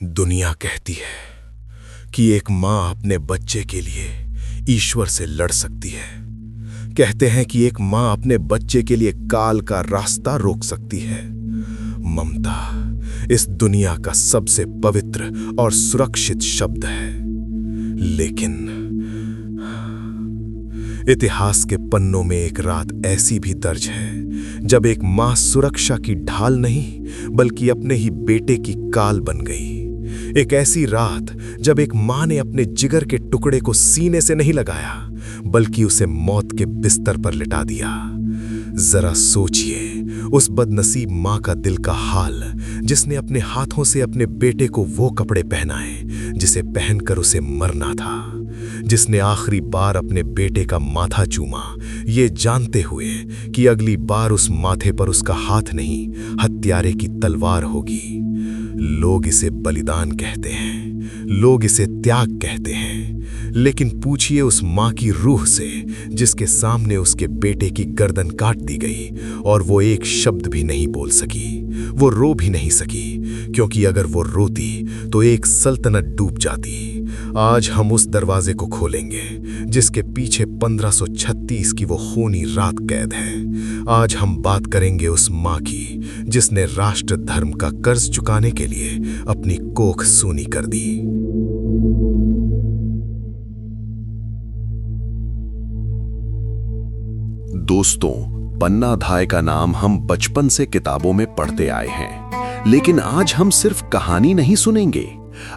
दुनिया कहती है कि एक माँ अपने बच्चे के लिए ईश्वर से लड़ सकती है। कहते हैं कि एक माँ अपने बच्चे के लिए काल का रास्ता रोक सकती है। ममता इस दुनिया का सबसे पवित्र और सुरक्षित शब्द है, लेकिन इतिहास के पन्नों में एक रात ऐसी भी दर्ज है जब एक माँ सुरक्षा की ढाल नहीं बल्कि अपने ही बेटे की काल बन गई। एक ऐसी रात जब एक माँ ने अपने जिगर के टुकड़े को सीने से नहीं लगाया बल्कि उसे मौत के बिस्तर पर लिटा दिया। जरा सोचिए उस बदनसीब माँ का दिल का हाल, जिसने अपने हाथों से अपने बेटे को वो कपड़े पहनाए जिसे पहनकर उसे मरना था, जिसने आखिरी बार अपने बेटे का माथा चूमा, ये जानते हुए कि अगली बार उस माथे पर उसका हाथ नहीं हत्यारे की तलवार होगी। लोग इसे बलिदान कहते हैं, लोग इसे त्याग कहते हैं, लेकिन पूछिए उस माँ की रूह से जिसके सामने उसके बेटे की गर्दन काट दी गई और वो एक शब्द भी नहीं बोल सकी। वो रो भी नहीं सकी, क्योंकि अगर वो रोती तो एक सल्तनत डूब जाती। आज हम उस दरवाजे को खोलेंगे जिसके पीछे 1536 की वो खूनी रात कैद है। आज हम बात करेंगे उस माँ की जिसने राष्ट्र धर्म का कर्ज चुकाने के लिए अपनी कोख सूनी कर दी। दोस्तों, पन्ना धाय का नाम हम बचपन से किताबों में पढ़ते आए हैं, लेकिन आज हम सिर्फ कहानी नहीं सुनेंगे।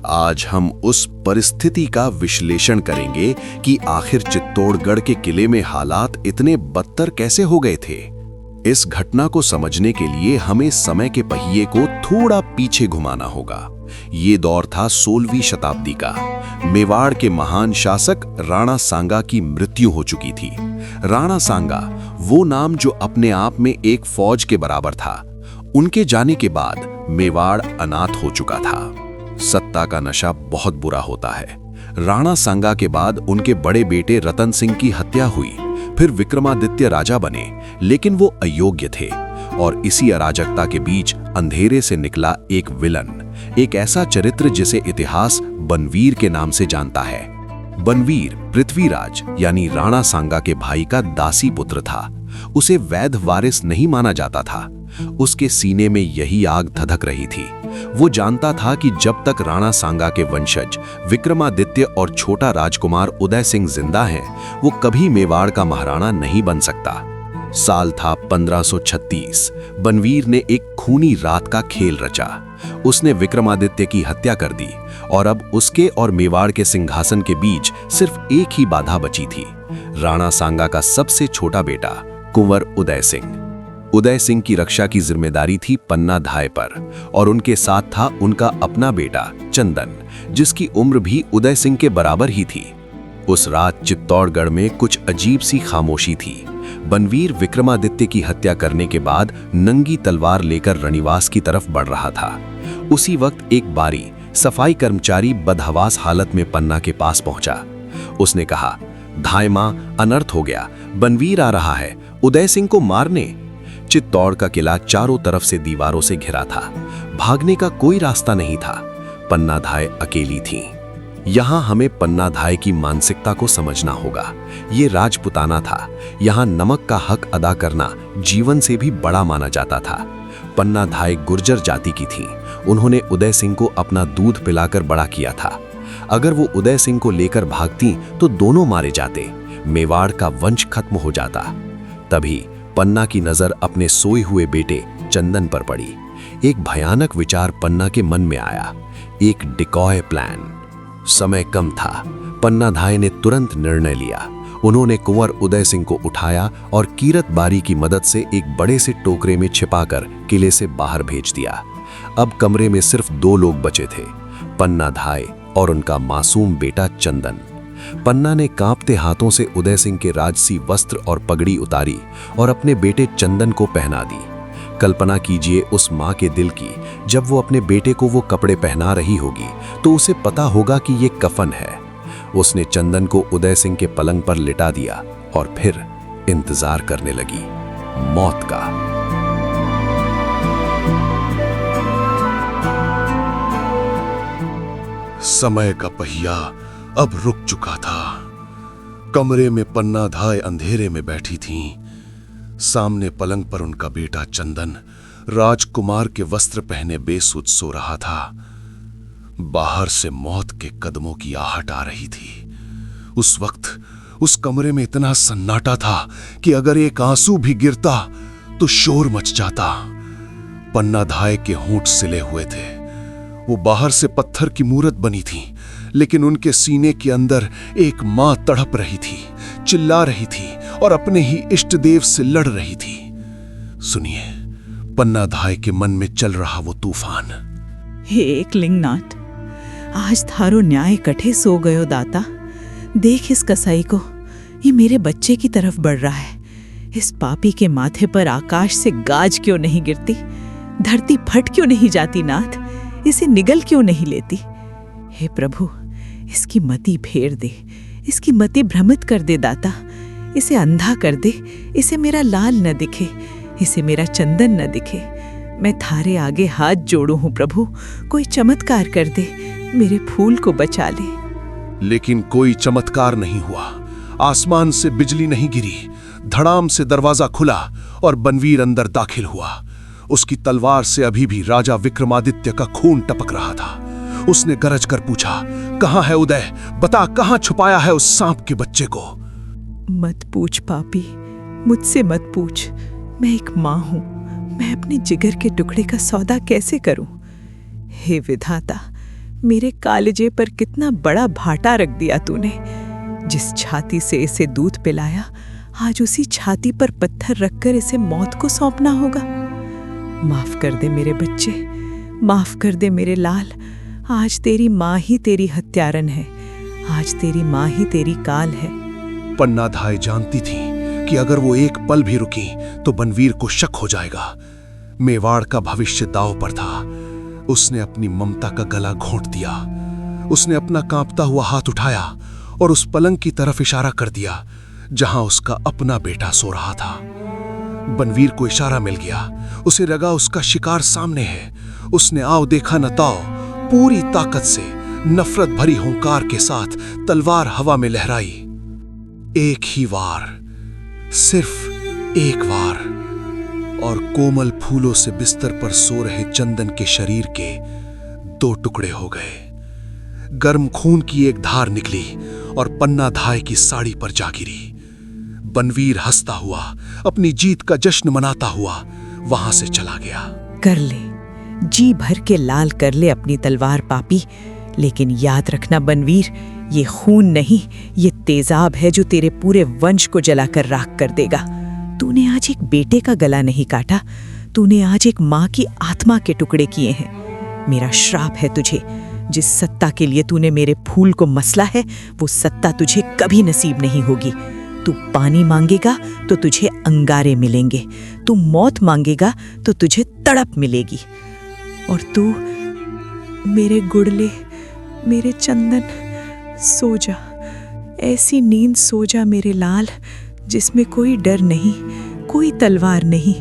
आज हम उस परिस्थिति का विश्लेषण करेंगे कि आखिर चित्तौड़गढ़ के किले में हालात इतने बदतर कैसे हो गए थे। इस घटना को समझने के लिए हमें समय के पहिए को थोड़ा पीछे घुमाना होगा। ये दौर था 16वीं शताब्दी का। मेवाड़ के महान शासक राणा सांगा की मृत्यु हो चुकी थी। राणा सांगा वो नाम जो अपने आप में एक फौज के बराबर था। उनके जाने के बाद मेवाड़ अनाथ हो चुका था। सत्ता का नशा बहुत बुरा होता है। राणा सांगा के बाद उनके बड़े बेटे रतन सिंह की हत्या हुई। फिर विक्रमादित्य राजा बने, लेकिन वो अयोग्य थे। और इसी अराजकता के बीच अंधेरे से निकला एक विलन, एक ऐसा चरित्र जिसे इतिहास बनवीर के नाम से जानता है। बनवीर पृथ्वीराज यानी राणा सांगा के भाई का दासी पुत्र था। उसे वैध वारिस नहीं माना जाता था। उसके सीने में यही आग धधक रही थी। वो जानता था कि जब तक राणा सांगा के वंशज विक्रमादित्य और छोटा राजकुमार उदय सिंह जिंदा हैं, वो कभी मेवाड़ का महाराणा नहीं बन सकता। साल था 1536। बनवीर ने एक खूनी रात का खेल रचा। उसने विक्रमादित्य की हत्या कर दी और अब उसके और मेवाड़ के सिंहासन के बीच सिर्फ एक ही बाधा बची थी, राणा सांगा का सबसे छोटा बेटा कुंवर उदय सिंह। उदय सिंह की रक्षा की जिम्मेदारी थी पन्ना धाय पर, और उनके साथ था उनका अपना बेटा चंदन, जिसकी उम्र भी उदय सिंह के बराबर ही थी। उस रात चित्तौड़गढ़ में कुछ अजीब सी खामोशी थी। बनवीर विक्रमादित्य की हत्या करने के बाद नंगी तलवार लेकर रनिवास की तरफ बढ़ रहा था। उसी वक्त एक बारी सफाई कर्मचारी बदहवास हालत में पन्ना के पास पहुंचा। उसने कहा, धाय मां, अनर्थ हो गया, बनवीर आ रहा है उदय सिंह को मारने। चित्तौड़ का किला चारों तरफ से दीवारों से घिरा था। भागने का कोई रास्ता नहीं था। पन्ना धाय अकेली थी। यहां हमें पन्ना धाय की मानसिकता को समझना होगा। ये राजपुताना था। यहां नमक का हक अदा करना जीवन से भी बड़ा माना जाता था। पन्ना धाय गुर्जर जाति की थी। उन्होंने उदय सिंह को अपना दूध पिलाकर बड़ा किया था। अगर वो उदय सिंह को लेकर भागती तो दोनों मारे जाते, मेवाड़ का वंश खत्म हो जाता। तभी पन्ना की नजर अपने सोए हुए बेटे चंदन पर पड़ी। एक भयानक विचार पन्ना के मन में आया, एक डिकॉय प्लान। समय कम था। पन्ना धाय ने तुरंत निर्णय लिया। उन्होंने कुंवर उदय सिंह को उठाया और कीरत बारी की मदद से एक बड़े से टोकरे में छिपाकर किले से बाहर भेज दिया। अब कमरे में सिर्फ 2 लोग बचे थे, पन्ना धाय और उनका मासूम बेटा चंदन। पन्ना ने कांपते हाथों से उदय सिंह के राजसी वस्त्र और पगड़ी उतारी और अपने बेटे चंदन को पहना दी। कल्पना कीजिए उस माँ के दिल की, जब वो अपने बेटे को वो कपड़े पहना रही होगी तो उसे पता होगा कि ये कफन है। उसने चंदन को उदय सिंह के पलंग पर लिटा दिया और फिर इंतजार करने लगी मौत का। समय का पहिया अब रुक चुका था। कमरे में पन्ना धाय अंधेरे में बैठी थीं। सामने पलंग पर उनका बेटा चंदन राजकुमार के वस्त्र पहने बेसुध सो रहा था। बाहर से मौत के कदमों की आहट आ रही थी। उस वक्त उस कमरे में इतना सन्नाटा था कि अगर एक आंसू भी गिरता तो शोर मच जाता। पन्ना धाय के होंठ सिले हुए थे। वो बाहर से पत्थर की मूरत बनी थी, लेकिन उनके सीने के अंदर एक मां तड़प रही थी, चिल्ला रही थी और अपने ही इष्ट देव से लड़ रही थी। सुनिए, पन्ना धाय के मन में चल रहा वो तूफान। हे एक लिंगनाथ, आज थारो न्याय कठे सो गयो दाता। देख इस कसाई को, ये मेरे बच्चे की तरफ बढ़ रहा है। इस पापी के माथे पर आकाश से गाज क्यों नहीं गिरती? धरती फट क्यों नहीं जाती नाथ? इसे निगल क्यों नहीं लेती? हे प्रभु, इसकी मति फेर दे, इसकी मति भ्रमित कर दे दाता। इसे अंधा कर दे, इसे मेरा लाल न दिखे, इसे मेरा चंदन न दिखे। मैं थारे आगे हाथ जोड़ू हूं प्रभु, कोई चमत्कार कर दे, मेरे फूल को बचा ले। लेकिन कोई चमत्कार नहीं हुआ। आसमान से बिजली नहीं गिरी। धड़ाम से दरवाजा खुला और बनवीर अंदर दाखिल हुआ। उसकी तलवार से अभी भी राजा विक्रमादित्य का खून टपक रहा था। उसने गरज कर पूछा, कहां है उदय? बता, कहां छुपाया है उस सांप के बच्चे को? मत पूछ पापी, मुझसे मत पूछ। मैं एक मां हूं। मैं अपने जिगर के टुकड़े का सौदा कैसे करूं? हे विधाता, मेरे कालजे पर कितना बड़ा भाटा रख दिया तूने। जिस छाती से इसे दूध पिलाया, आज उसी छाती पर पत्थर रखकर इसे मौत को सौंपना होगा। माफ कर दे मेरे बच्चे, माफ कर दे मेरे लाल। आज तेरी माँ ही तेरी हत्यारन है, आज तेरी माँ ही तेरी काल है। पन्ना धाय जानती थी कि अगर वो एक पल भी रुकी तो बनवीर को शक हो जाएगा। मेवाड़ का भविष्य दांव पर था। उसने अपनी ममता का गला घोंट दिया। उसने अपना कांपता हुआ हाथ उठाया और उस पलंग की तरफ इशारा कर दिया जहां उसका अपना बेटा सो रहा था। बनवीर को इशारा मिल गया। उसे लगा उसका शिकार सामने है। उसने आओ देखा न ताओ, पूरी ताकत से नफरत भरी हुंकार के साथ तलवार हवा में लहराई। एक ही वार, सिर्फ एक वार, और कोमल फूलों से बिस्तर पर सो रहे चंदन के शरीर के 2 टुकड़े हो गए। गर्म खून की एक धार निकली और पन्ना धाय की साड़ी पर जा गिरी। बनवीर हंसता हुआ, अपनी जीत का जश्न मनाता हुआ वहां से चला गया। कर ले, जी भर के लाल कर ले अपनी तलवार पापी, लेकिन याद रखना बनवीर, ये खून नहीं, ये तेजाब है जो तेरे पूरे वंश को जलाकर राख कर देगा। तूने आज एक बेटे का गला नहीं काटा, तूने आज एक माँ की आत्मा के टुकड़े किए हैं। मेरा श्राप है तुझे। जिस सत्ता के लिए तूने मेरे फूल को मसला है, वो सत्ता तुझे कभी नसीब नहीं होगी। तू पानी मांगेगा तो तुझे अंगारे मिलेंगे, तू मौत मांगेगा तो तुझे तड़प मिलेगी। और तू मेरे गुड़ले, मेरे चंदन, सो जा, ऐसी नींद सो जा मेरे लाल, जिसमें कोई डर नहीं, कोई तलवार नहीं।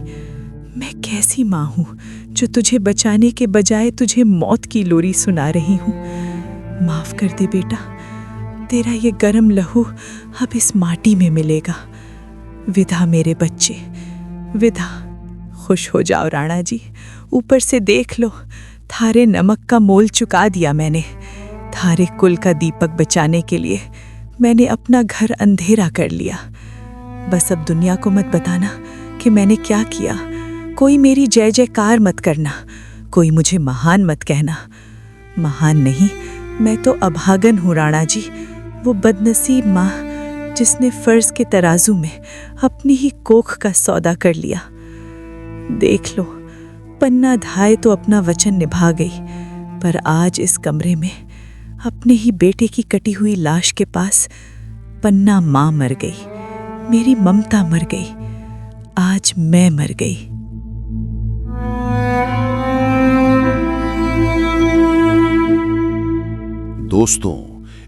मैं कैसी माँ हूँ जो तुझे बचाने के बजाय तुझे मौत की लोरी सुना रही हूँ। माफ कर दे बेटा, तेरा ये गरम लहू अब इस माटी में मिलेगा। विदा मेरे बच्चे, विदा। खुश हो जाओ राणा जी, ऊपर से देख लो, थारे नमक का मोल चुका दिया मैंने। थारे कुल का दीपक बचाने के लिए मैंने अपना घर अंधेरा कर लिया। बस अब दुनिया को मत बताना कि मैंने क्या किया। कोई मेरी जय जयकार मत करना, कोई मुझे महान मत कहना। महान नहीं, मैं तो अभागन हूँ राणा जी, वो बदनसीब माँ जिसने फर्ज के तराजू में अपनी ही कोख का सौदा कर लिया। देख लो, पन्ना धाय तो अपना वचन निभा गई, पर आज इस कमरे में अपने ही बेटे की कटी हुई लाश के पास पन्ना माँ मर गई, मेरी ममता मर गई, आज मैं मर गई। दोस्तों,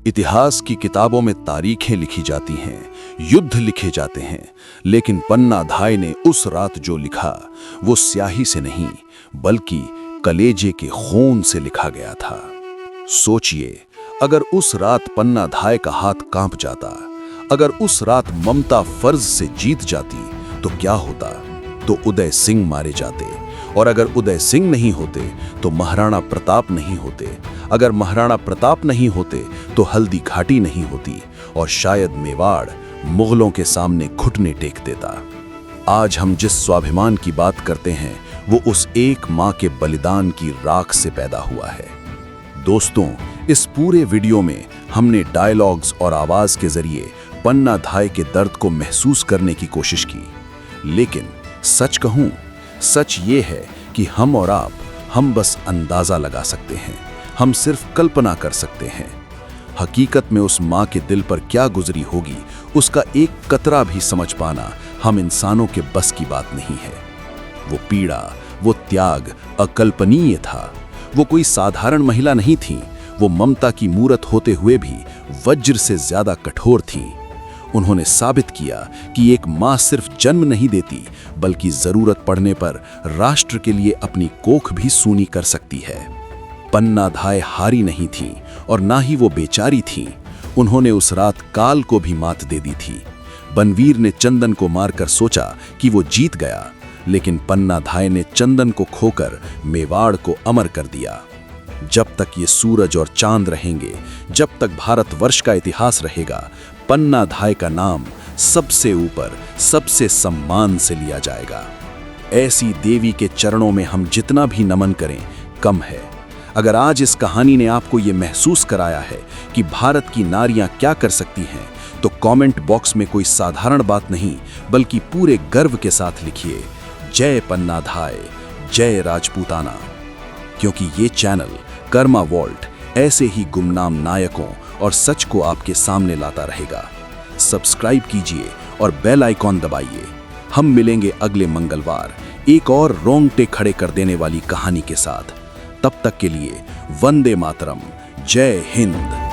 इतिहास की किताबों में तारीखें लिखी जाती हैं, युद्ध लिखे जाते हैं, लेकिन पन्ना धाय ने उस रात जो लिखा वो स्याही से नहीं बल्कि कलेजे के खून से लिखा गया था। सोचिए, अगर उस रात पन्ना धाय का हाथ कांप जाता, अगर उस रात ममता फर्ज से जीत जाती तो क्या होता? तो उदय सिंह मारे जाते, और अगर उदय सिंह नहीं होते तो महाराणा प्रताप नहीं होते, अगर महाराणा प्रताप नहीं होते तो हल्दी घाटी नहीं होती, और शायद मेवाड़ मुगलों के सामने घुटने टेक देता। आज हम जिस स्वाभिमान की बात करते हैं वो उस एक मां के बलिदान की राख से पैदा हुआ है। दोस्तों, इस पूरे वीडियो में हमने डायलॉग्स और आवाज के जरिए पन्ना धाय के दर्द को महसूस करने की कोशिश की, लेकिन सच कहूं, सच ये है कि हम और आप, हम बस अंदाजा लगा सकते हैं, हम सिर्फ कल्पना कर सकते हैं। हकीकत में उस मां के दिल पर क्या गुजरी होगी, उसका एक कतरा भी समझ पाना हम इंसानों के बस की बात नहीं है। वो पीड़ा, वो त्याग अकल्पनीय था। वो कोई साधारण महिला नहीं थी, वो ममता की मूरत होते हुए भी वज्र से ज्यादा कठोर थी। उन्होंने साबित किया कि एक मां सिर्फ जन्म नहीं देती, बल्कि जरूरत पड़ने पर राष्ट्र के लिए अपनी कोख भी सूनी कर सकती है। पन्ना धाय हारी नहीं थी और ना ही वो बेचारी थी। उन्होंने उस रात काल को भी मात दे दी थी। बनवीर ने चंदन को मारकर सोचा कि वो जीत गया, लेकिन पन्ना धाय ने चंदन को खोकर मेवाड़ को अमर कर दिया। जब तक ये सूरज और चांद रहेंगे, जब तक भारतवर्ष का इतिहास रहेगा, पन्ना धाय का नाम सबसे ऊपर, सबसे सम्मान से लिया जाएगा। ऐसी देवी के चरणों में हम जितना भी नमन करें कम है। अगर आज इस कहानी ने आपको ये महसूस कराया है कि भारत की नारियां क्या कर सकती हैं, तो कमेंट बॉक्स में कोई साधारण बात नहीं बल्कि पूरे गर्व के साथ लिखिए, जय पन्ना धाय, जय राजपूताना। क्योंकि ये चैनल कर्मा वॉल्ट ऐसे ही गुमनाम नायकों और सच को आपके सामने लाता रहेगा। सब्सक्राइब कीजिए और बेल आइकॉन दबाइए। हम मिलेंगे अगले मंगलवार एक और रोंगटे खड़े कर देने वाली कहानी के साथ। तब तक के लिए वंदे मातरम, जय हिंद।